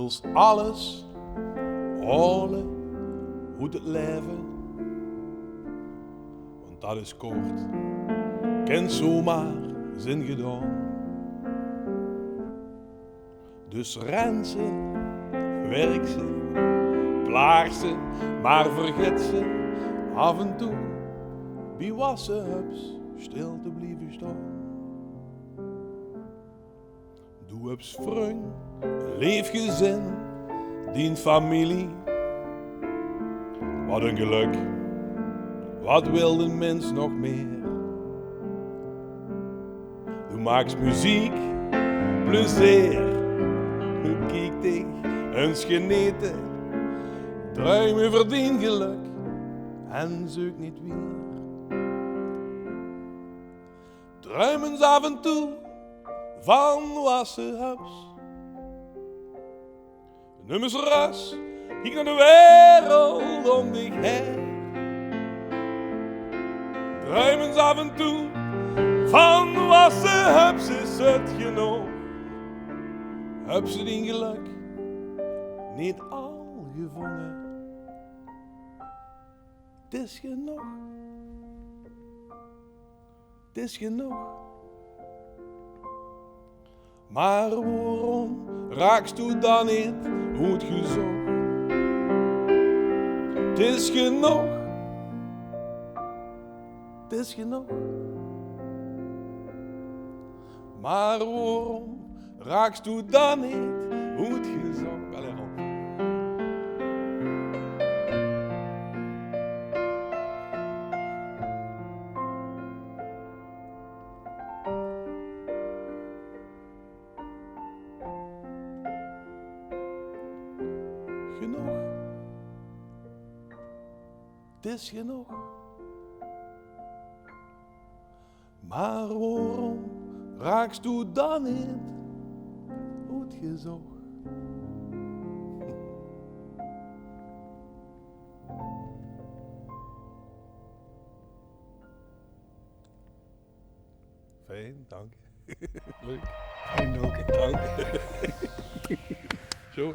wils alles halen hoe het leven. Want dat is kort, kent zomaar zin gedaan. Dus ren ze, werk ze, plaag ze, maar vergeet ze af en toe. Wie was ze hups, stil te blijven staan. Doe hups vriend, een leefgezin, dien familie. Wat een geluk, wat wil de mens nog meer? Doe maakt muziek, plezier. Nu kijk ik eens genieten. Druimen verdien geluk en zoek niet weer. Druimen ze af en toe van wassen hups. Nummers ras, ik naar de wereld om dich heen. Druimen ze af en toe van wassen hups is het genoeg. Hups het in geluk, niet al gevonden. Het is genoeg. Het is genoeg. Maar waarom raakst u dan niet goed gezocht? Het is genoeg. Het is genoeg. Maar waarom raakst u dan niet goed gezocht? Allee, Rob. Genoeg. Het is genoeg. Maar waarom raakst u dan niet goed gezocht? Fijn, dank. Leuk. En ook. Dank. Zo.